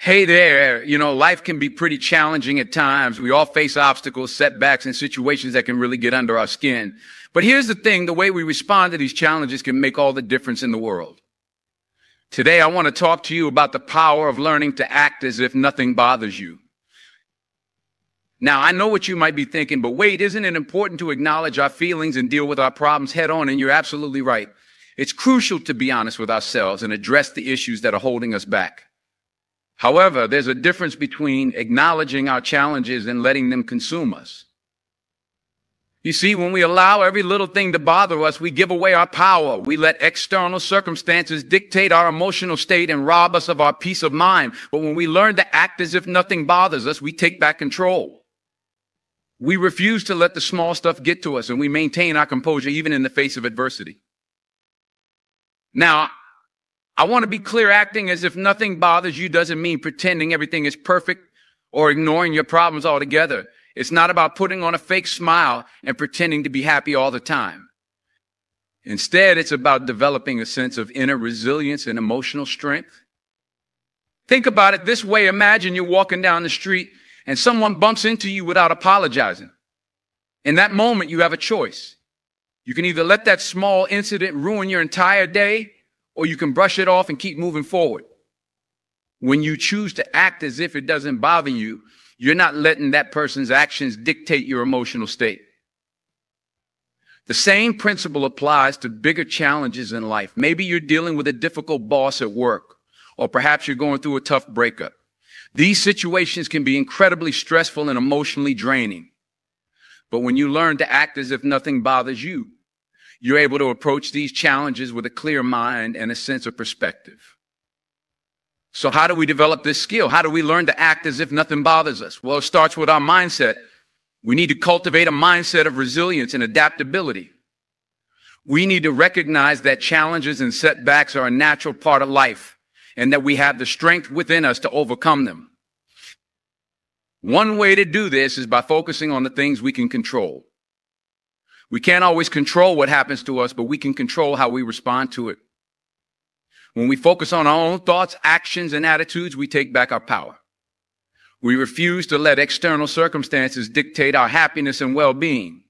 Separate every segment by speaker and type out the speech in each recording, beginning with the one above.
Speaker 1: Hey there, life can be pretty challenging at times. We all face obstacles, setbacks, and situations that can really get under our skin. But here's the thing, the way we respond to these challenges can make all the difference in the world. Today, I want to talk to you about the power of learning to act as if nothing bothers you. Now, I know what you might be thinking, but wait, isn't it important to acknowledge our feelings and deal with our problems head on? And you're absolutely right. It's crucial to be honest with ourselves and address the issues that are holding us back. However, there's a difference between acknowledging our challenges and letting them consume us. You see, when we allow every little thing to bother us, we give away our power. We let external circumstances dictate our emotional state and rob us of our peace of mind. But when we learn to act as if nothing bothers us, we take back control. We refuse to let the small stuff get to us, and we maintain our composure even in the face of adversity. Now, I want to be clear, acting as if nothing bothers you doesn't mean pretending everything is perfect or ignoring your problems altogether. It's not about putting on a fake smile and pretending to be happy all the time. Instead, it's about developing a sense of inner resilience and emotional strength. Think about it this way. Imagine you're walking down the street and someone bumps into you without apologizing. In that moment, you have a choice. You can either let that small incident ruin your entire day, or you can brush it off and keep moving forward. When you choose to act as if it doesn't bother you, you're not letting that person's actions dictate your emotional state. The same principle applies to bigger challenges in life. Maybe you're dealing with a difficult boss at work, or perhaps you're going through a tough breakup. These situations can be incredibly stressful and emotionally draining. But when you learn to act as if nothing bothers you, you're able to approach these challenges with a clear mind and a sense of perspective. So how do we develop this skill? How do we learn to act as if nothing bothers us? Well, it starts with our mindset. We need to cultivate a mindset of resilience and adaptability. We need to recognize that challenges and setbacks are a natural part of life and that we have the strength within us to overcome them. One way to do this is by focusing on the things we can control. We can't always control what happens to us, but we can control how we respond to it. When we focus on our own thoughts, actions, and attitudes, we take back our power. We refuse to let external circumstances dictate our happiness and well-being.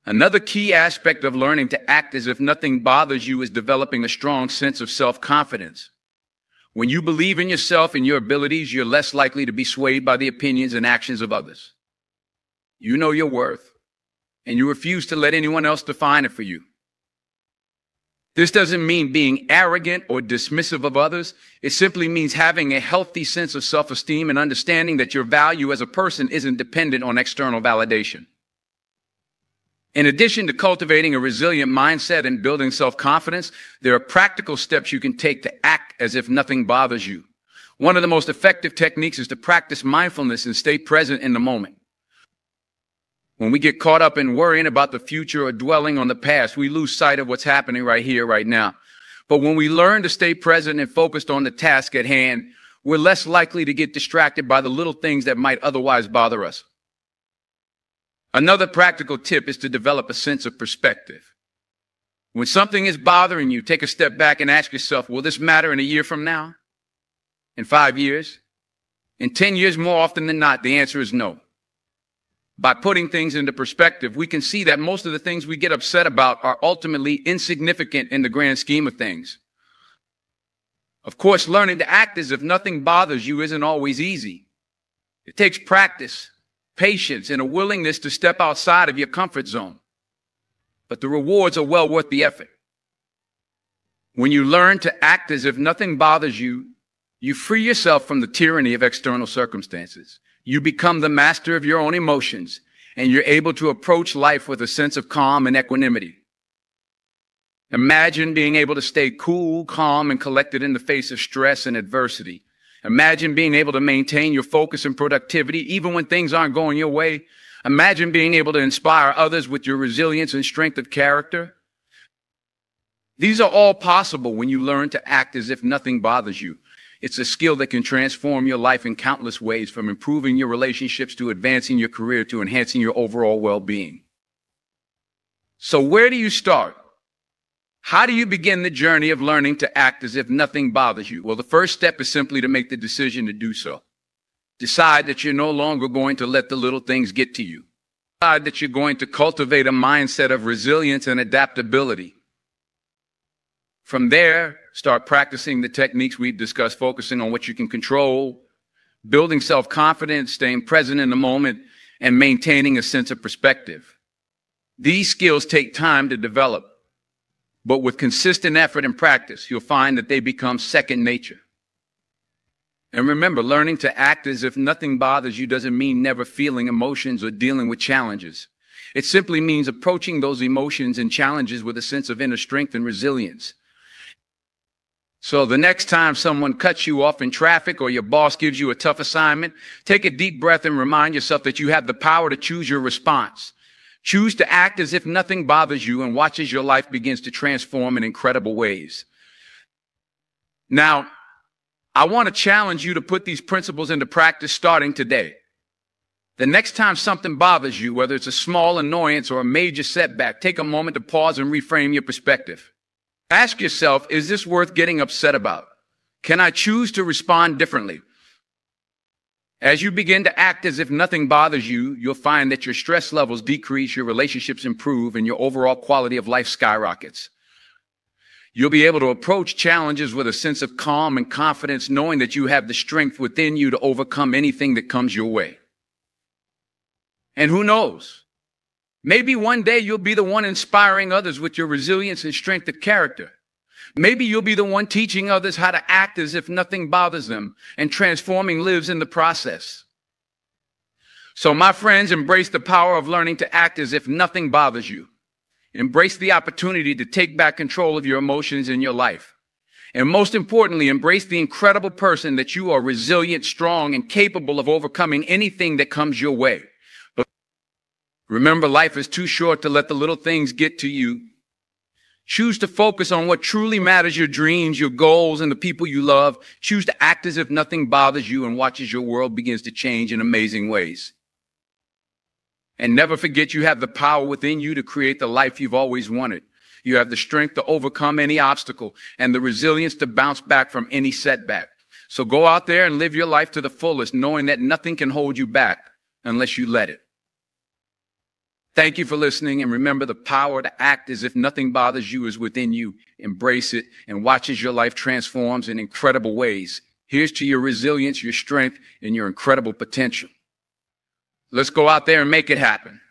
Speaker 1: Another key aspect of learning to act as if nothing bothers you is developing a strong sense of self-confidence. When you believe in yourself and your abilities, you're less likely to be swayed by the opinions and actions of others. You know your worth, and you refuse to let anyone else define it for you. This doesn't mean being arrogant or dismissive of others. It simply means having a healthy sense of self-esteem and understanding that your value as a person isn't dependent on external validation. In addition to cultivating a resilient mindset and building self-confidence, there are practical steps you can take to act as if nothing bothers you. One of the most effective techniques is to practice mindfulness and stay present in the moment. When we get caught up in worrying about the future or dwelling on the past, we lose sight of what's happening right here, right now. But when we learn to stay present and focused on the task at hand, we're less likely to get distracted by the little things that might otherwise bother us. Another practical tip is to develop a sense of perspective. When something is bothering you, take a step back and ask yourself, will this matter in a year from now? In 5 years? In 10 years? More often than not, the answer is no. By putting things into perspective, we can see that most of the things we get upset about are ultimately insignificant in the grand scheme of things. Of course, learning to act as if nothing bothers you isn't always easy. It takes practice, patience, and a willingness to step outside of your comfort zone. But the rewards are well worth the effort. When you learn to act as if nothing bothers you, you free yourself from the tyranny of external circumstances. You become the master of your own emotions, and you're able to approach life with a sense of calm and equanimity. Imagine being able to stay cool, calm, and collected in the face of stress and adversity. Imagine being able to maintain your focus and productivity even when things aren't going your way. Imagine being able to inspire others with your resilience and strength of character. These are all possible when you learn to act as if nothing bothers you. It's a skill that can transform your life in countless ways, from improving your relationships to advancing your career to enhancing your overall well-being. So where do you start? How do you begin the journey of learning to act as if nothing bothers you? Well, the first step is simply to make the decision to do so. Decide that you're no longer going to let the little things get to you. Decide that you're going to cultivate a mindset of resilience and adaptability. From there, start practicing the techniques we've discussed, focusing on what you can control, building self-confidence, staying present in the moment, and maintaining a sense of perspective. These skills take time to develop, but with consistent effort and practice, you'll find that they become second nature. And remember, learning to act as if nothing bothers you doesn't mean never feeling emotions or dealing with challenges. It simply means approaching those emotions and challenges with a sense of inner strength and resilience. So the next time someone cuts you off in traffic or your boss gives you a tough assignment, take a deep breath and remind yourself that you have the power to choose your response. Choose to act as if nothing bothers you and watch as your life begins to transform in incredible ways. Now, I want to challenge you to put these principles into practice starting today. The next time something bothers you, whether it's a small annoyance or a major setback, take a moment to pause and reframe your perspective. Ask yourself, is this worth getting upset about? Can I choose to respond differently? As you begin to act as if nothing bothers you, you'll find that your stress levels decrease, your relationships improve, and your overall quality of life skyrockets. You'll be able to approach challenges with a sense of calm and confidence, knowing that you have the strength within you to overcome anything that comes your way. And who knows? Maybe one day you'll be the one inspiring others with your resilience and strength of character. Maybe you'll be the one teaching others how to act as if nothing bothers them and transforming lives in the process. So my friends, embrace the power of learning to act as if nothing bothers you. Embrace the opportunity to take back control of your emotions in your life. And most importantly, embrace the incredible person that you are, resilient, strong, and capable of overcoming anything that comes your way. But remember, life is too short to let the little things get to you. Choose to focus on what truly matters, your dreams, your goals, and the people you love. Choose to act as if nothing bothers you and watch as your world begins to change in amazing ways. And never forget, you have the power within you to create the life you've always wanted. You have the strength to overcome any obstacle and the resilience to bounce back from any setback. So go out there and live your life to the fullest, knowing that nothing can hold you back unless you let it. Thank you for listening, and remember, the power to act as if nothing bothers you is within you. Embrace it and watch as your life transforms in incredible ways. Here's to your resilience, your strength, and your incredible potential. Let's go out there and make it happen.